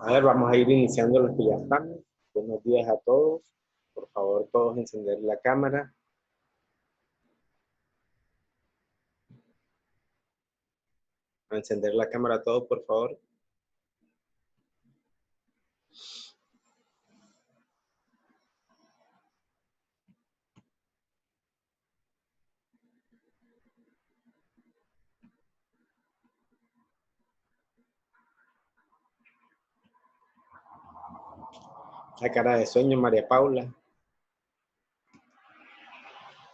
A ver, vamos a ir iniciando los que ya están. Buenos días a todos. Por favor, todos encender la cámara. A encender la cámara todos, por favor. La cara de sueño, María Paula.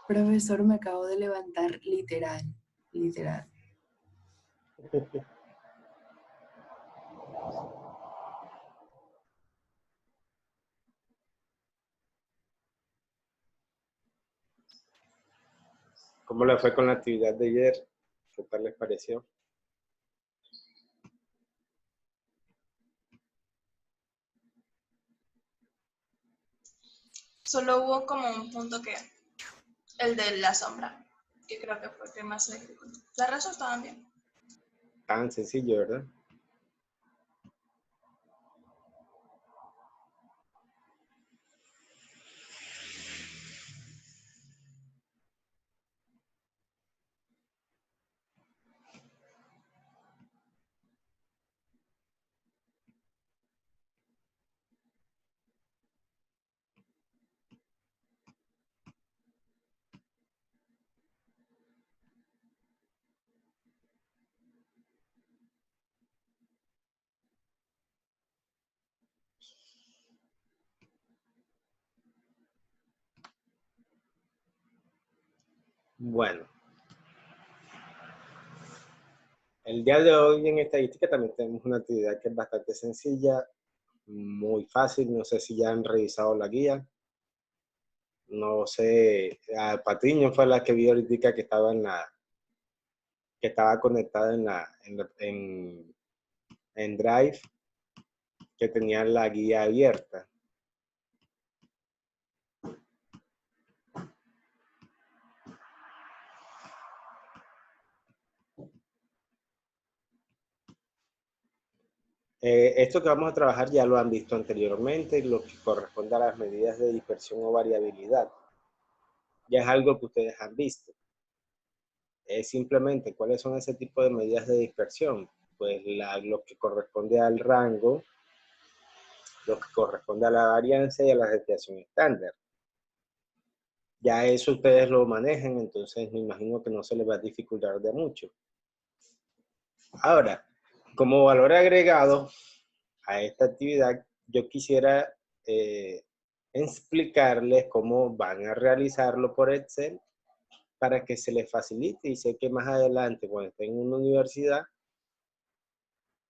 Profesor, me acabo de levantar literal. ¿Cómo le fue con la actividad de ayer? ¿Qué tal les pareció? Solo hubo como un punto el de la sombra, que creo que fue el que más se dificultó. Las restos estaban bien. Tan sencillo, ¿verdad? Bueno. El día de hoy en estadística también tenemos una actividad que es bastante sencilla, muy fácil. No sé si ya han revisado la guía. No sé, a Patiño fue la que vi ahorita que estaba que estaba conectada en Drive, que tenía la guía abierta. Esto que vamos a trabajar ya lo han visto anteriormente, lo que corresponde a las medidas de dispersión o variabilidad. Ya es algo que ustedes han visto. Es simplemente, ¿cuáles son ese tipo de medidas de dispersión? Pues lo que corresponde al rango, lo que corresponde a la varianza y a la desviación estándar. Ya eso ustedes lo manejan, entonces me imagino que no se les va a dificultar de mucho. Ahora, como valor agregado a esta actividad, yo quisiera explicarles cómo van a realizarlo por Excel para que se les facilite, y sé que más adelante, cuando estén en una universidad,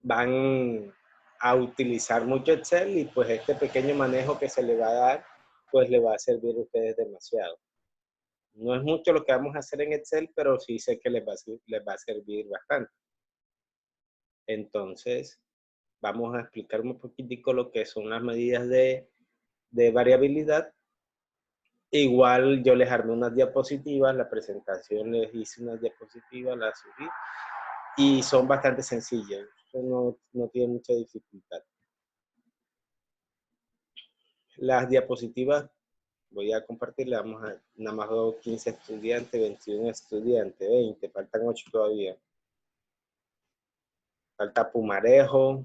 van a utilizar mucho Excel, y pues este pequeño manejo que se les va a dar, pues le va a servir a ustedes demasiado. No es mucho lo que vamos a hacer en Excel, pero sí sé que les va a servir bastante. Entonces, vamos a explicar un poquitico lo que son las medidas de variabilidad. Igual yo les armé unas diapositivas, la presentación les hice unas diapositivas, las subí, y son bastante sencillas, no tiene mucha dificultad. Las diapositivas voy a compartirlas, nada más veo 15 estudiantes, 21 estudiantes, 20, faltan 8 todavía. Falta Pumarejo.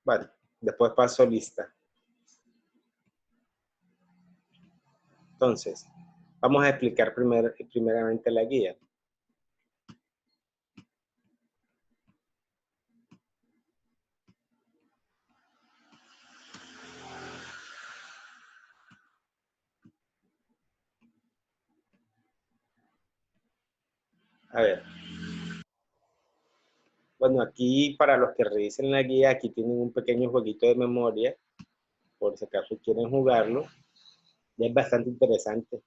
Bueno, después paso lista. Entonces, vamos a explicar primeramente la guía. A ver. Bueno, aquí para los que revisen la guía, aquí tienen un pequeño jueguito de memoria, por si acaso quieren jugarlo. Ya es bastante interesante.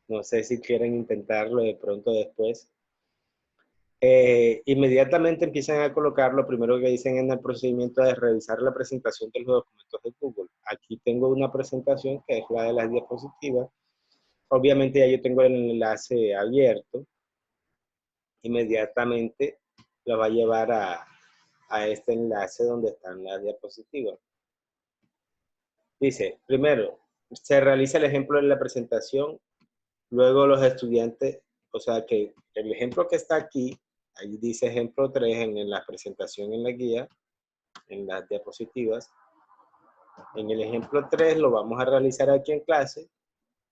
No sé si quieren intentarlo de pronto después. Inmediatamente empiezan a colocar lo primero que dicen en el procedimiento de revisar la presentación de los documentos de Google. Aquí tengo una presentación que es la de las diapositivas. Obviamente ya yo tengo el enlace abierto. inmediatamente lo va a llevar a este enlace donde están las diapositivas. Dice, primero, se realiza el ejemplo de la presentación, luego los estudiantes, o sea que el ejemplo que está aquí, ahí dice ejemplo 3 en la presentación en la guía, en las diapositivas. En el ejemplo 3 lo vamos a realizar aquí en clase,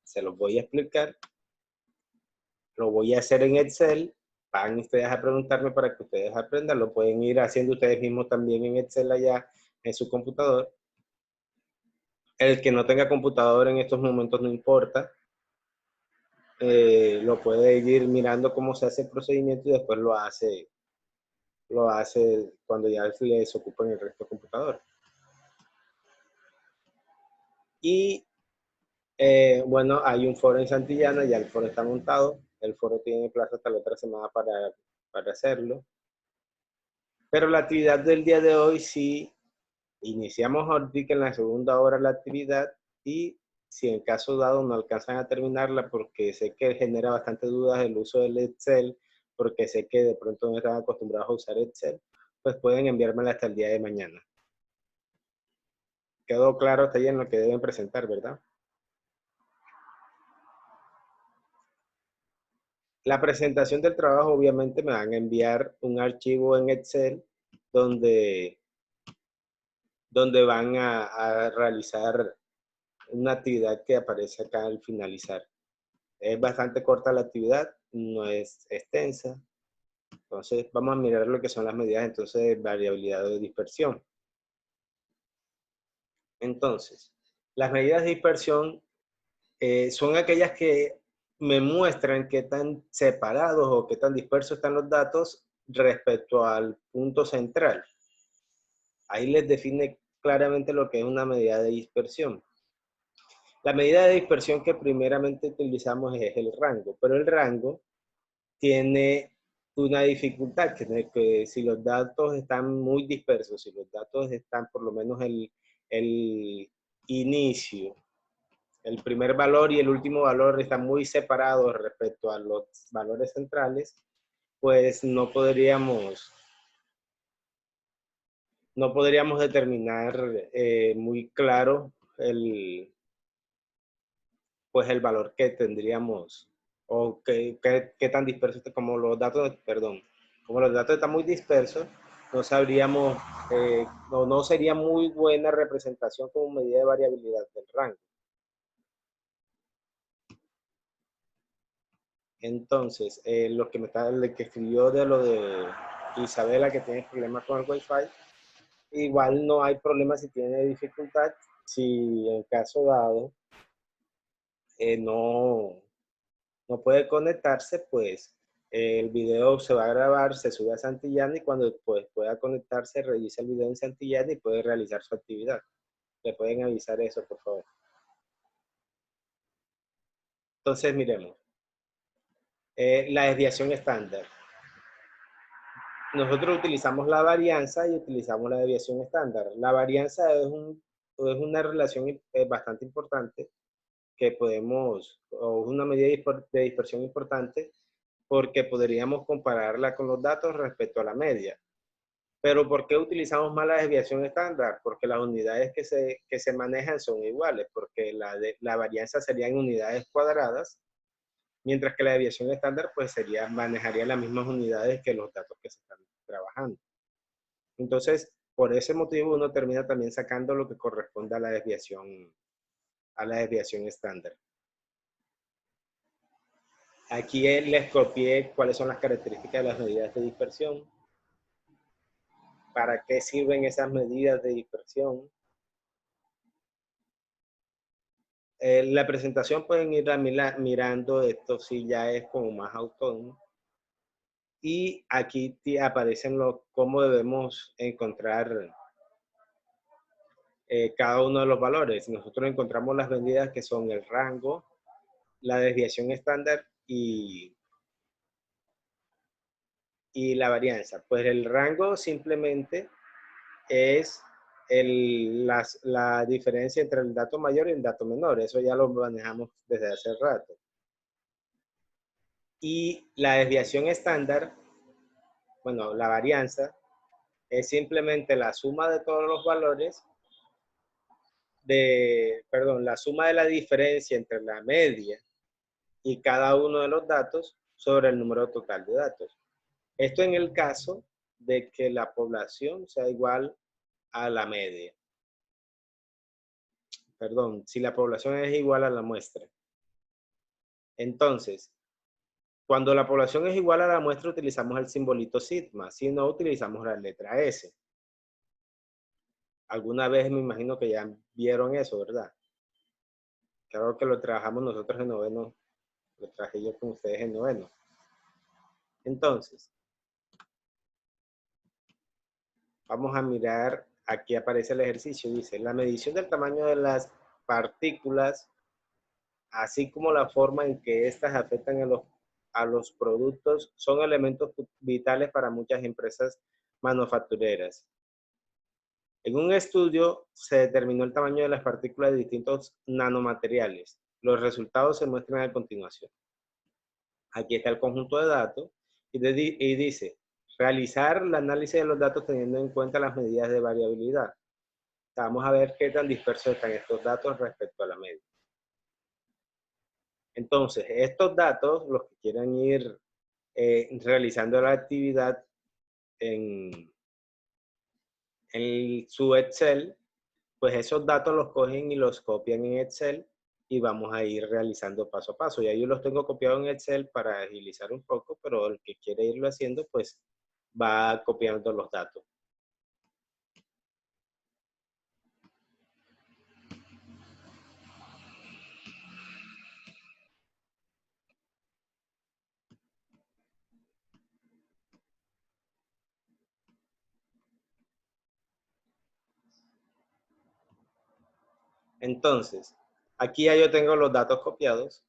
se los voy a explicar, lo voy a hacer en Excel, van ustedes a preguntarme para que ustedes aprendan, lo pueden ir haciendo ustedes mismos también en Excel allá en su computador. El que no tenga computador en estos momentos no importa, lo puede ir mirando cómo se hace el procedimiento y después lo hace cuando ya les ocupen el resto del computador. Y bueno, hay un foro en Santillana, ya el foro está montado, el foro tiene plazo hasta la otra semana para hacerlo. Pero la actividad del día de hoy sí, iniciamos ahorita en la segunda hora la actividad y si en caso dado no alcanzan a terminarla porque sé que genera bastante dudas el uso del Excel, porque sé que de pronto no están acostumbrados a usar Excel, pues pueden enviármela hasta el día de mañana. Quedó claro hasta ahí en lo que deben presentar, ¿verdad? La presentación del trabajo obviamente me van a enviar un archivo en Excel donde van a realizar una actividad que aparece acá al finalizar. Es bastante corta la actividad, no es extensa. Entonces vamos a mirar lo que son las medidas entonces de variabilidad o de dispersión. Entonces, las medidas de dispersión son aquellas que me muestran qué tan separados o qué tan dispersos están los datos respecto al punto central. Ahí les define claramente lo que es una medida de dispersión. La medida de dispersión que primeramente utilizamos es el rango, pero el rango tiene una dificultad, que si los datos están muy dispersos, si los datos están por lo menos el inicio, el primer valor y el último valor están muy separados respecto a los valores centrales, pues no podríamos determinar muy claro pues el valor que tendríamos o qué tan disperso, como los datos, perdón, como los datos están muy dispersos, no sabríamos, no sería muy buena representación como medida de variabilidad del rango. Entonces, lo que el que escribió de lo de Isabela, que tiene problemas con el Wi-Fi, igual no hay problema si tiene dificultad, si en caso dado no puede conectarse, pues el video se va a grabar, se sube a Santillana y cuando pues, pueda conectarse, revisa el video en Santillana y puede realizar su actividad. Le pueden avisar eso, por favor. Entonces, miremos. La desviación estándar. Nosotros utilizamos la varianza y utilizamos la desviación estándar. La varianza es una relación bastante importante que podemos, o una medida de dispersión importante, porque podríamos compararla con los datos respecto a la media. Pero ¿por qué utilizamos más la desviación estándar? Porque las unidades que se manejan son iguales, porque la varianza sería en unidades cuadradas, mientras que la desviación estándar pues manejaría las mismas unidades que los datos que se están trabajando. Entonces, por ese motivo uno termina también sacando lo que corresponde a la desviación estándar. Aquí les copié cuáles son las características de las medidas de dispersión. ¿Para qué sirven esas medidas de dispersión? La presentación pueden ir mirando, esto sí ya es como más autónomo. Y aquí aparecen cómo debemos encontrar cada uno de los valores. Nosotros encontramos las medidas que son el rango, la desviación estándar y la varianza. Pues el rango simplemente es la diferencia entre el dato mayor y el dato menor. Eso ya lo manejamos desde hace rato. Y la desviación estándar, bueno, la varianza, es simplemente la suma de todos los valores la suma de la diferencia entre la media y cada uno de los datos sobre el número total de datos. Esto en el caso de que la población sea igual a la media. Perdón, si la población es igual a la muestra. Entonces, cuando la población es igual a la muestra, utilizamos el simbolito sigma. Si no, utilizamos la letra S. Alguna vez me imagino que ya vieron eso, ¿verdad? Claro que lo trabajamos nosotros en noveno, lo traje yo con ustedes en noveno. Entonces, vamos a mirar, aquí aparece el ejercicio, dice, la medición del tamaño de las partículas, así como la forma en que éstas afectan a los productos, son elementos vitales para muchas empresas manufactureras. En un estudio se determinó el tamaño de las partículas de distintos nanomateriales. Los resultados se muestran a continuación. Aquí está el conjunto de datos y dice, realizar el análisis de los datos teniendo en cuenta las medidas de variabilidad. Vamos a ver qué tan dispersos están estos datos respecto a la media. Entonces, estos datos, los que quieran ir realizando la actividad en su Excel, pues esos datos los cogen y los copian en Excel y vamos a ir realizando paso a paso. Ya yo los tengo copiados en Excel para agilizar un poco, pero el que quiere irlo haciendo, pues va copiando los datos. Entonces, aquí ya yo tengo los datos copiados.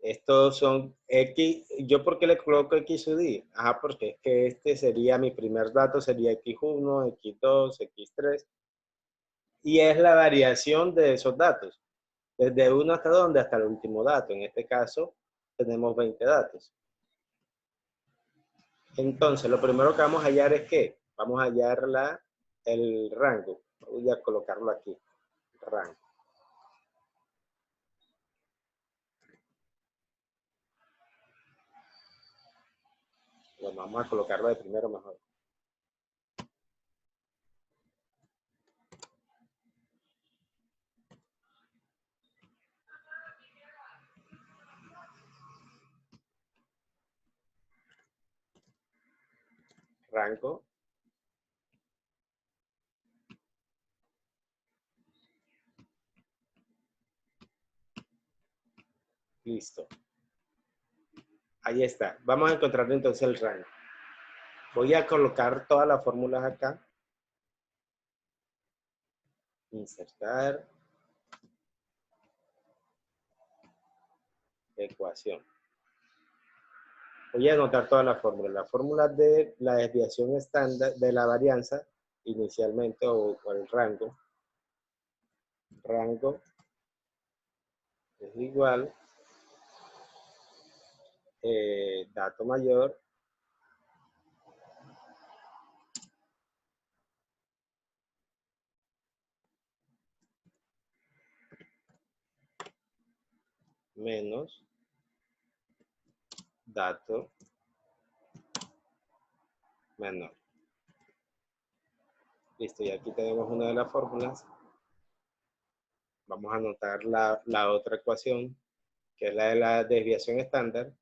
Estos son X, ¿yo por qué le coloco X sub I? Ajá, porque es que este sería mi primer dato, sería X1, X2, X3. Y es la variación de esos datos. Desde 1 hasta dónde, hasta el último dato. En este caso, tenemos 20 datos. Entonces, lo primero que vamos a hallar es ¿qué? Vamos a hallar el rango. Voy a colocarlo aquí, rango. Bueno, vamos a colocarlo de primero mejor. Rango. Listo. Ahí está. Vamos a encontrar entonces el rango. Voy a colocar todas las fórmulas acá. Insertar. Ecuación. Voy a anotar todas las fórmulas. La fórmula de la desviación estándar de la varianza, inicialmente, o el rango. Rango es igual dato mayor menos dato menor. Listo, y aquí tenemos una de las fórmulas. Vamos a anotar la otra ecuación, que es la de la desviación estándar.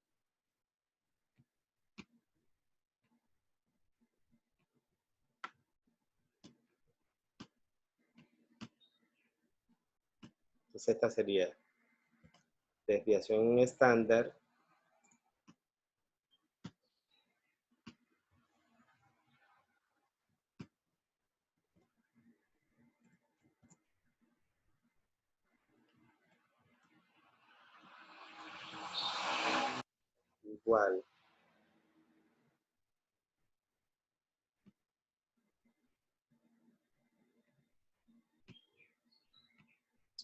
Entonces esta sería desviación estándar igual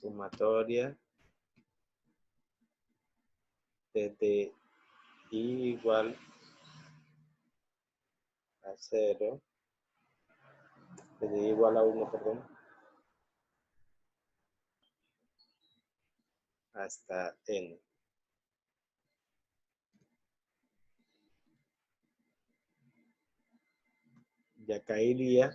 sumatoria desde i igual a 0, desde i igual a 1, perdón, hasta n. Ya caería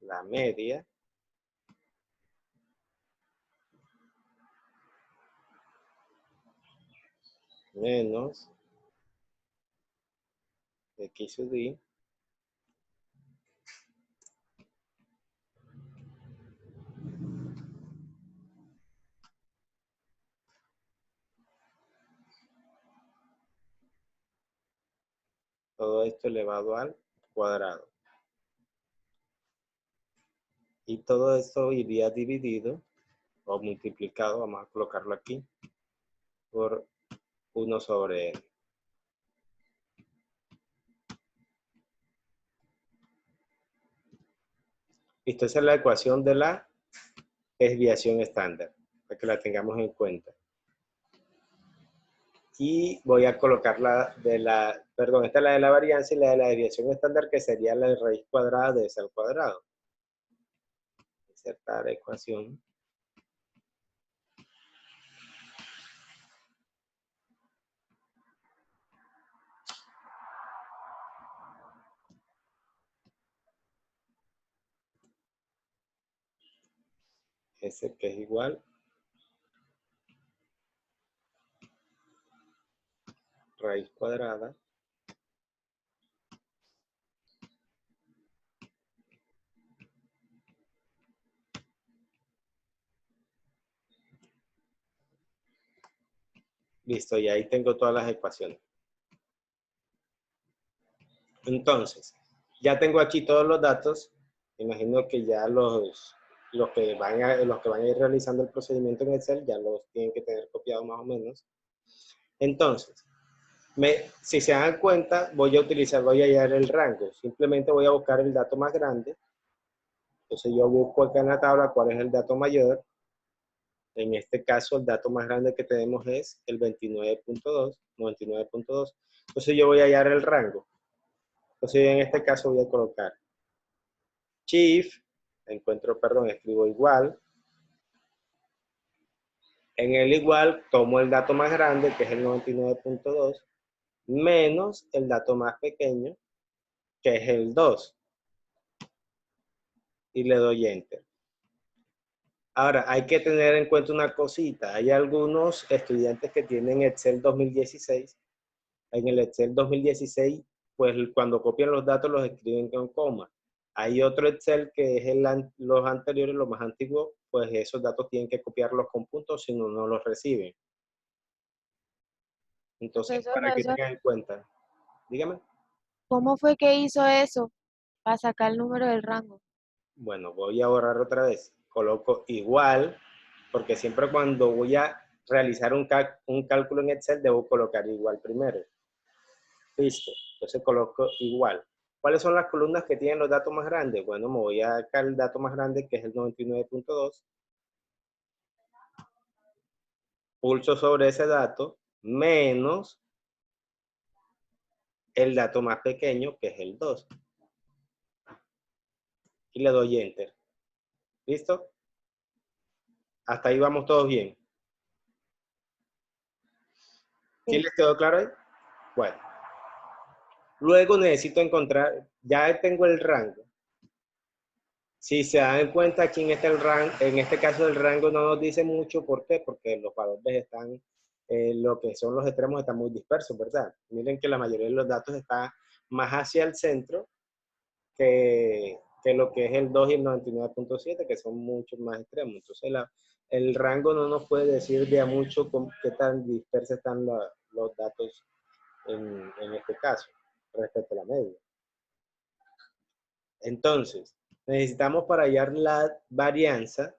la media menos x sub i todo esto elevado al cuadrado. Y todo esto iría dividido o multiplicado, vamos a colocarlo aquí, por 1 sobre n. Listo, esa es la ecuación de la desviación estándar, para que la tengamos en cuenta. Y voy a colocar la de la, perdón, esta es la de la varianza y la de la desviación estándar, que sería la raíz cuadrada de esa al cuadrado. Insertar ecuación. S que es igual raíz cuadrada listo, y ahí tengo todas las ecuaciones. Entonces, ya tengo aquí todos los datos. Imagino que ya los que van a ir realizando el procedimiento en Excel ya los tienen que tener copiados más o menos. Entonces, si se dan cuenta, voy a hallar el rango. Simplemente voy a buscar el dato más grande. Entonces yo busco acá en la tabla cuál es el dato mayor. En este caso, el dato más grande que tenemos es el 29.2, 99.2. Entonces yo voy a hallar el rango. Entonces en este caso voy a colocar shift, escribo igual. En el igual tomo el dato más grande, que es el 99.2, menos el dato más pequeño, que es el 2. Y le doy Enter. Ahora, hay que tener en cuenta una cosita. Hay algunos estudiantes que tienen Excel 2016. En el Excel 2016, pues cuando copian los datos los escriben con coma. Hay otro Excel que es los anteriores, los más antiguos, pues esos datos tienen que copiarlos con puntos, si no, no los reciben. Entonces, para que tengan en cuenta. Dígame. ¿Cómo fue que hizo eso para sacar el número del rango? Bueno, voy a borrar otra vez. Coloco igual, porque siempre cuando voy a realizar un cálculo en Excel, debo colocar igual primero. Listo. Entonces coloco igual. ¿Cuáles son las columnas que tienen los datos más grandes? Bueno, me voy a sacar el dato más grande, que es el 99.2. Pulso sobre ese dato, menos el dato más pequeño, que es el 2. Y le doy Enter. ¿Listo? Hasta ahí vamos todos bien. ¿Sí les quedó claro ahí? Bueno. Luego necesito encontrar, ya tengo el rango. Si se dan cuenta, aquí en este caso el rango no nos dice mucho. ¿Por qué? Porque los valores están, lo que son los extremos están muy dispersos, ¿verdad? Miren que la mayoría de los datos está más hacia el centro que lo que es el 2 y el 99.7, que son mucho más extremos. Entonces el rango no nos puede decir de a mucho qué tan dispersos están los datos en este caso, respecto a la media. Entonces, necesitamos para hallar la varianza,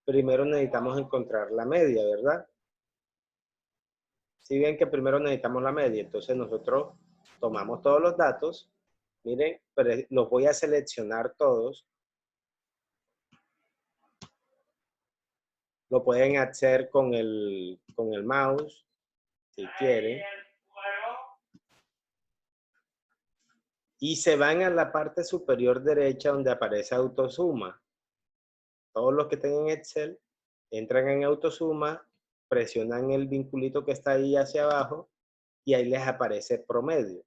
primero necesitamos encontrar la media, ¿verdad? Si ven que primero necesitamos la media, entonces nosotros tomamos todos los datos, miren, pero los voy a seleccionar todos. Lo pueden hacer con el mouse, si quieren. Y se van a la parte superior derecha donde aparece autosuma. Todos los que estén en Excel entran en autosuma, presionan el vinculito que está ahí hacia abajo y ahí les aparece promedio.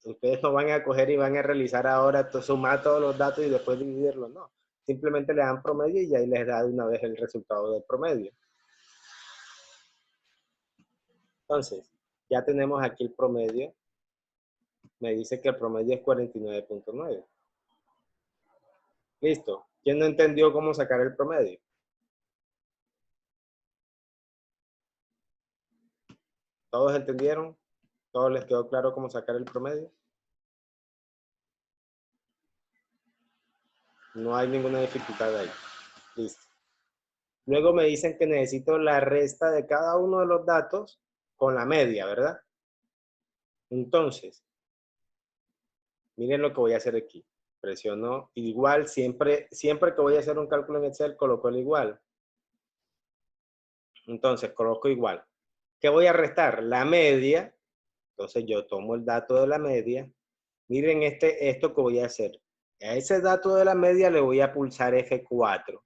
Ustedes no van a coger y van a realizar ahora, sumar todos los datos y después dividirlos, no. Simplemente le dan promedio y ahí les da de una vez el resultado del promedio. Entonces, ya tenemos aquí el promedio. Me dice que el promedio es 49.9. Listo. ¿Quién no entendió cómo sacar el promedio? ¿Todos entendieron? ¿Todos les quedó claro cómo sacar el promedio? No hay ninguna dificultad ahí. Listo. Luego me dicen que necesito la resta de cada uno de los datos con la media, ¿verdad? Entonces, miren lo que voy a hacer aquí. Presiono igual, siempre que voy a hacer un cálculo en Excel, coloco el igual. Entonces, coloco igual. ¿Qué voy a restar? La media. Entonces, yo tomo el dato de la media. Miren esto que voy a hacer. A ese dato de la media le voy a pulsar F4.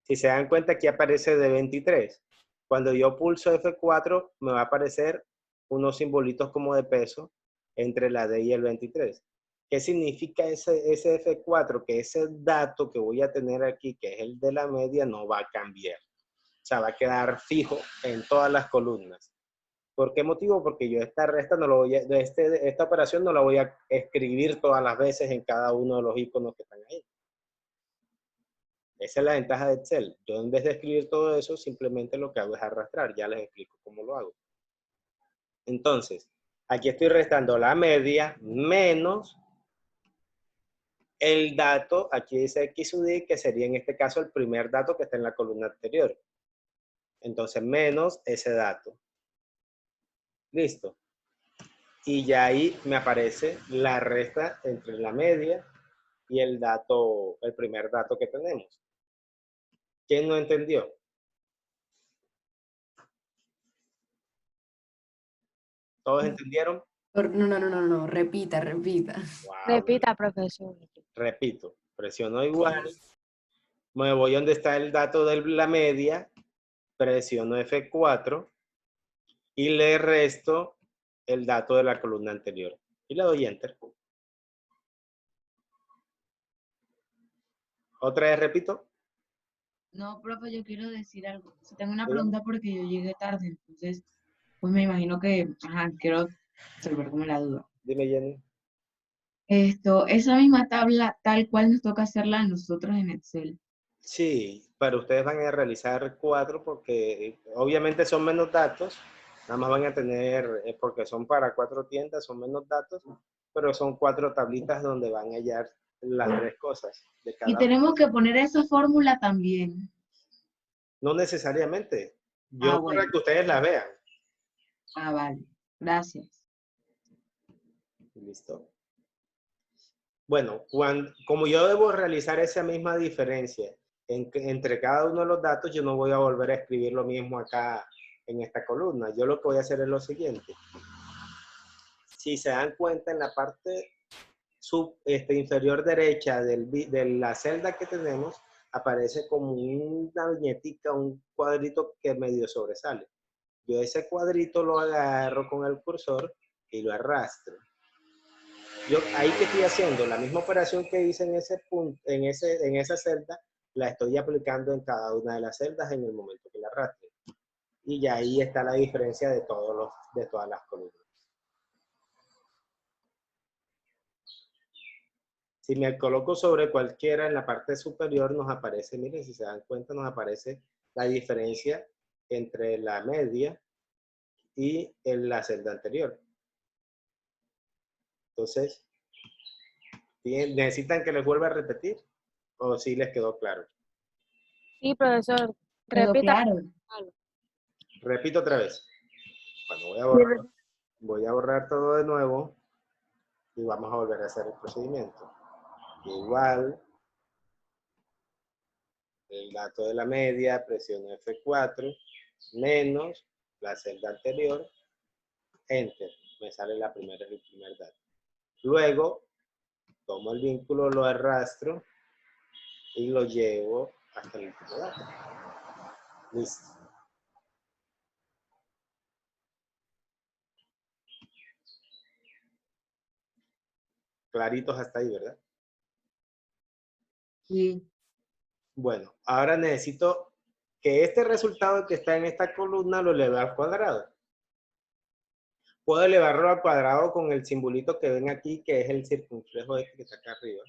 Si se dan cuenta, aquí aparece de 23. Cuando yo pulso F4, me va a aparecer unos simbolitos como de peso entre la D y el 23. ¿Qué significa ese F4? Que ese dato que voy a tener aquí, que es el de la media, no va a cambiar. O sea, va a quedar fijo en todas las columnas. ¿Por qué motivo? Porque yo esta resta no lo voy a, esta operación no la voy a escribir todas las veces en cada uno de los iconos que están ahí. Esa es la ventaja de Excel. Yo en vez de escribir todo eso, simplemente lo que hago es arrastrar. Ya les explico cómo lo hago. Entonces, aquí estoy restando la media menos el dato, aquí dice X sub D, que sería en este caso el primer dato que está en la columna anterior. Entonces, menos ese dato. Listo. Y ya ahí me aparece la resta entre la media y el dato, el primer dato que tenemos. ¿Quién no entendió? ¿Todos entendieron? No, repita. Wow. Repita, profesor. Repito, presiono igual, me voy donde está el dato de la media, presiono F4 y le resto el dato de la columna anterior. Y le doy Enter. Otra vez repito. No, profe, yo quiero decir algo. Si tengo una Sí. pregunta porque yo llegué tarde, entonces, pues me imagino que, quiero resolver como la duda. Dime, Jenny. Esa misma tabla, tal cual nos toca hacerla a nosotros en Excel. Sí, pero ustedes van a realizar 4 porque obviamente son menos datos. Nada más van a tener, porque son para 4 tiendas, son menos datos, pero son 4 tablitas donde van a hallar las 3 cosas de cada Y uno. tenemos que poner esa fórmula también. No necesariamente. Yo Bueno. para que ustedes la vean. Vale. Gracias. Listo. Bueno, como yo debo realizar esa misma diferencia entre cada uno de los datos, yo no voy a volver a escribir lo mismo acá en esta columna. Yo lo que voy a hacer es lo siguiente. Si se dan cuenta, en la parte inferior derecha de la celda que tenemos, aparece como una viñetica, un cuadrito que medio sobresale. Yo ese cuadrito lo agarro con el cursor y lo arrastro. Yo ahí que estoy haciendo la misma operación que hice en ese punto, en esa celda, la estoy aplicando en cada una de las celdas en el momento que la arrastre. Y ya ahí está la diferencia de todas las columnas. Si me coloco sobre cualquiera en la parte superior, nos aparece, miren, si se dan cuenta, nos aparece la diferencia entre la media y en la celda anterior. Entonces, ¿necesitan que les vuelva a repetir? ¿O sí les quedó claro? Sí, profesor. ¿Quedó Repita. claro? Repito otra vez. Bueno, Sí, voy a borrar todo de nuevo y vamos a volver a hacer el procedimiento. Igual, el dato de la media, presiono F4, menos la celda anterior, Enter. Me sale el primer dato. Luego, tomo el vínculo, lo arrastro y lo llevo hasta el último dato. Listo. Claritos hasta ahí, ¿verdad? Sí. Bueno, ahora necesito que este resultado que está en esta columna lo eleve al cuadrado. Puedo elevarlo al cuadrado con el simbolito que ven aquí, que es el circunflejo este que está acá arriba.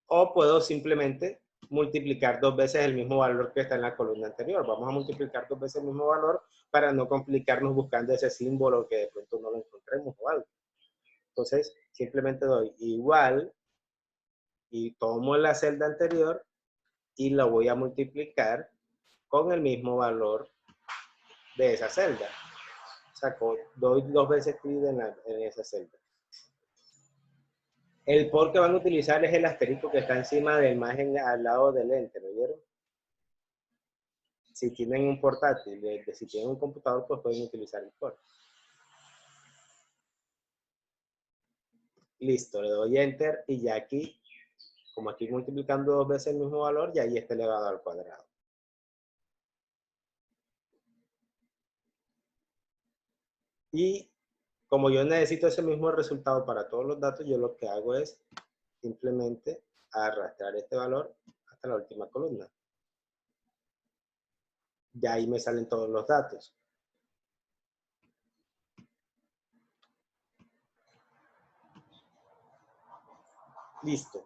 O puedo simplemente multiplicar 2 veces el mismo valor que está en la columna anterior. Vamos a multiplicar 2 veces el mismo valor para no complicarnos buscando ese símbolo que de pronto no lo encontremos o algo. Entonces, simplemente doy igual y tomo la celda anterior y la voy a multiplicar con el mismo valor de esa celda. Saco, doy 2 veces clic en esa celda. El por que van a utilizar es el asterisco que está encima de la imagen al lado del enter, ¿lo vieron? Si tienen un portátil, si tienen un computador, pues pueden utilizar el por. Listo, le doy enter y ya aquí, como estoy multiplicando 2 veces el mismo valor, ya ahí está elevado al cuadrado. Y como yo necesito ese mismo resultado para todos los datos, yo lo que hago es simplemente arrastrar este valor hasta la última columna. Ya ahí me salen todos los datos. Listo.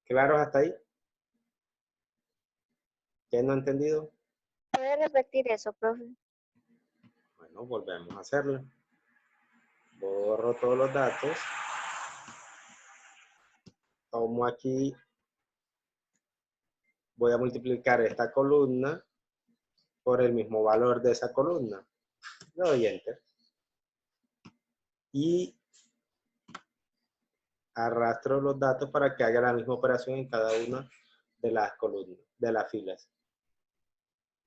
¿Claros hasta ahí? ¿Quién no ha entendido? ¿Puede repetir eso, profe? Bueno, volvemos a hacerlo. Borro todos los datos. Tomo aquí. Voy a multiplicar esta columna por el mismo valor de esa columna. Le doy enter. Y arrastro los datos para que haga la misma operación en cada una de las columnas, de las filas.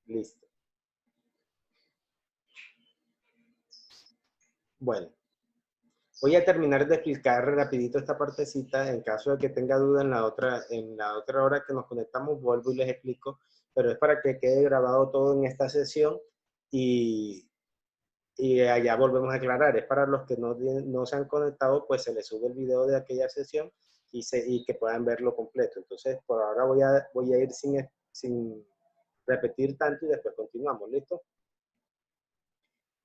Listo. Bueno, voy a terminar de explicar rapidito esta partecita. En caso de que tenga duda en la otra hora que nos conectamos, vuelvo y les explico, pero es para que quede grabado todo en esta sesión y allá volvemos a aclarar. Es para los que no se han conectado, pues se les sube el video de aquella sesión y que puedan verlo completo. Entonces, por ahora voy a ir sin repetir tanto y después continuamos. ¿Listo?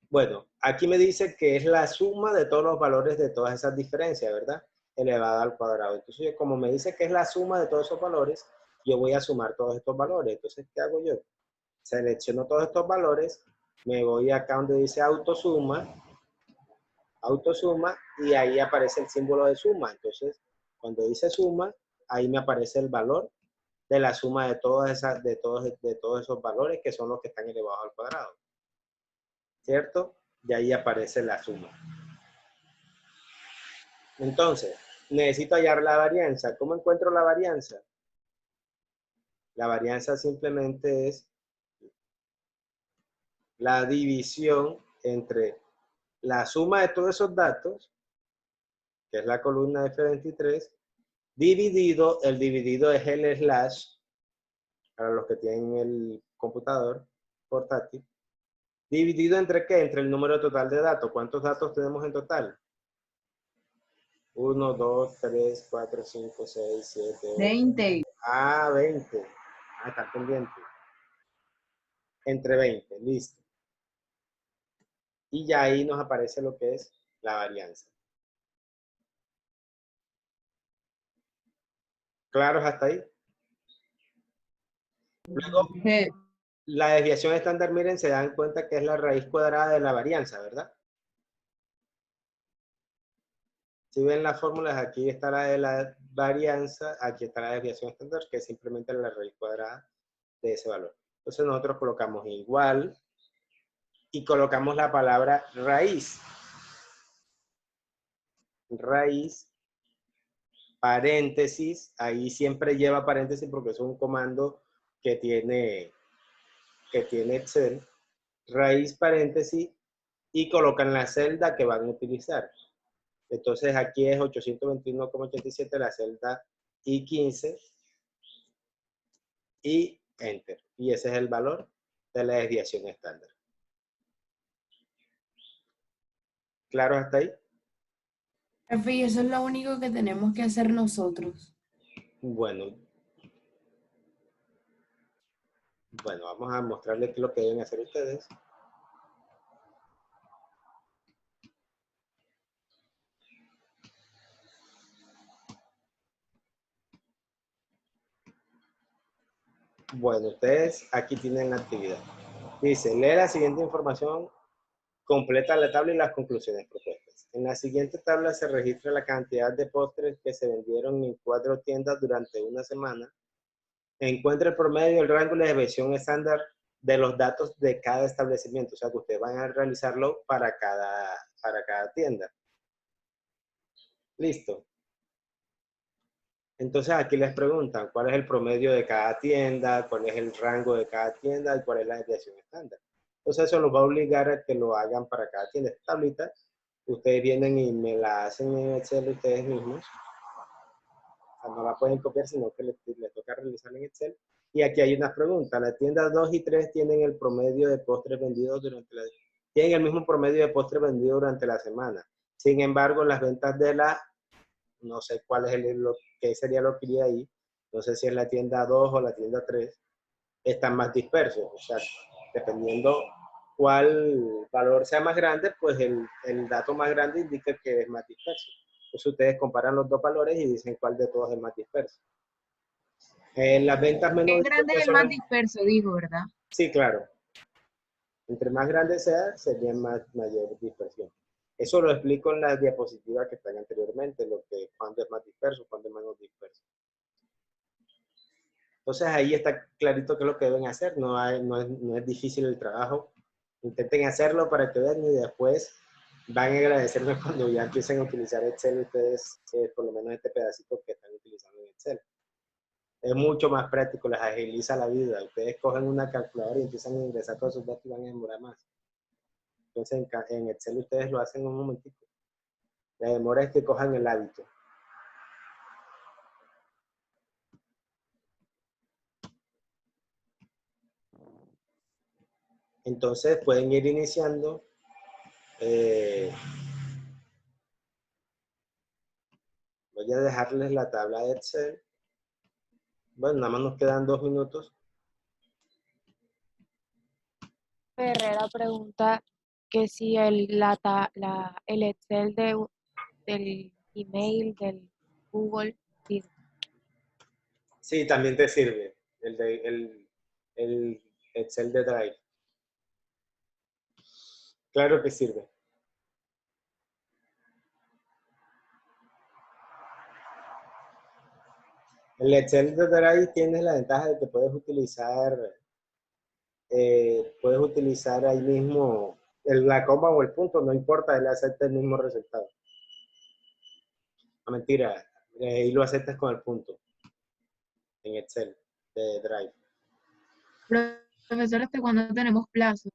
Bueno, aquí me dice que es la suma de todos los valores de todas esas diferencias, ¿verdad? Elevada al cuadrado. Entonces, como me dice que es la suma de todos esos valores, yo voy a sumar todos estos valores. Entonces, ¿qué hago yo? Selecciono todos estos valores, me voy acá donde dice autosuma, y ahí aparece el símbolo de suma. Entonces, cuando dice suma, ahí me aparece el valor de la suma de todos esos valores que son los que están elevados al cuadrado. ¿Cierto? Y ahí aparece la suma. Entonces, necesito hallar la varianza. ¿Cómo encuentro la varianza? La varianza simplemente es la división entre la suma de todos esos datos, que es la columna F23, dividido, el dividido es el slash, para los que tienen el computador portátil, dividido entre ¿qué? Entre el número total de datos. ¿Cuántos datos tenemos en total? 1, 2, 3, 4, 5, 6, 7, 8. 20. 20. Está pendiente. Entre 20, listo. Y ya ahí nos aparece lo que es la varianza. ¿Claros hasta ahí? Luego, la desviación estándar, miren, se dan cuenta que es la raíz cuadrada de la varianza, ¿verdad? Si ven las fórmulas, aquí está la de la varianza, aquí está la desviación estándar, que es simplemente la raíz cuadrada de ese valor. Entonces nosotros colocamos igual y colocamos la palabra raíz. Raíz, paréntesis, ahí siempre lleva paréntesis porque es un comando que tiene Excel. Raíz, paréntesis, y colocan la celda que van a utilizar. Entonces aquí es 821,87 la celda I15 y Enter. Y ese es el valor de la desviación estándar. ¿Claro hasta ahí? Profe, y eso es lo único que tenemos que hacer nosotros. Bueno, vamos a mostrarles qué es lo que deben hacer ustedes. Bueno, ustedes aquí tienen la actividad. Dice, lee la siguiente información, completa la tabla y las conclusiones propuestas. En la siguiente tabla se registra la cantidad de postres que se vendieron en 4 tiendas durante una semana. Encuentra el promedio, el rango y la desviación estándar de los datos de cada establecimiento. O sea, que ustedes van a realizarlo para cada tienda. Listo. Entonces aquí les preguntan cuál es el promedio de cada tienda, cuál es el rango de cada tienda y cuál es la desviación estándar. Entonces eso los va a obligar a que lo hagan para cada tienda. Esta tablita, ustedes vienen y me la hacen en Excel ustedes mismos. O sea, no la pueden copiar, sino que les toca realizarla en Excel. Y aquí hay unas preguntas. Las tiendas 2 y 3 tienen el promedio de postres vendidos tienen el mismo promedio de postres vendidos durante la semana. Sin embargo, las ventas de no sé cuál es qué sería lo que iría ahí, no sé si es la tienda 2 o la tienda 3, están más dispersos. O sea, dependiendo cuál valor sea más grande, pues el dato más grande indica que es más disperso. Entonces ustedes comparan los dos valores y dicen cuál de todos es más disperso. Las ventas menos Qué grande es dispersas el más disperso, dijo, ¿verdad? Sí, claro. Entre más grande sea, sería mayor dispersión. Eso lo explico en las diapositivas que están anteriormente, cuándo es más disperso, cuándo es menos disperso. Entonces ahí está clarito qué es lo que deben hacer, no es difícil el trabajo. Intenten hacerlo para que vean y después van a agradecerme cuando ya empiecen a utilizar Excel ustedes, por lo menos este pedacito que están utilizando en Excel. Es mucho más práctico, les agiliza la vida. Ustedes cogen una calculadora y empiezan a ingresar todos sus datos y van a demorar más. Entonces en Excel ustedes lo hacen en un momentito. La demora es que cojan el hábito. Entonces pueden ir iniciando. Voy a dejarles la tabla de Excel. Bueno, nada más nos quedan 2 minutos. Herrera pregunta que si el Excel del email del Google sirve. Sí, también te sirve el Excel de Drive. Claro que sirve. El Excel de Drive tiene la ventaja de que puedes utilizar ahí mismo la coma o el punto, no importa, él acepta el mismo resultado. No, mentira, ahí lo aceptas con el punto en Excel de Drive. Profesor, ¿hasta cuándo tenemos plazo?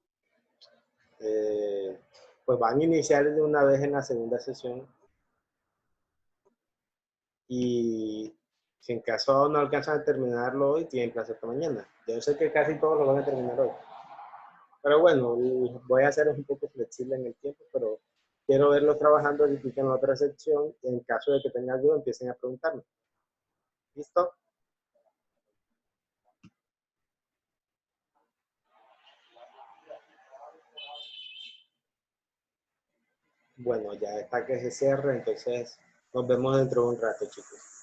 Pues van a iniciar de una vez en la segunda sesión y si en caso no alcanzan a terminarlo hoy, tienen plazo hasta mañana. Yo sé que casi todos lo van a terminar hoy. Pero bueno, voy a ser un poco flexible en el tiempo, pero quiero verlos trabajando ahorita en la otra sección y en caso de que tengan duda empiecen a preguntarme. ¿Listo? Bueno, ya está que se cierre, entonces nos vemos dentro de un rato, chicos.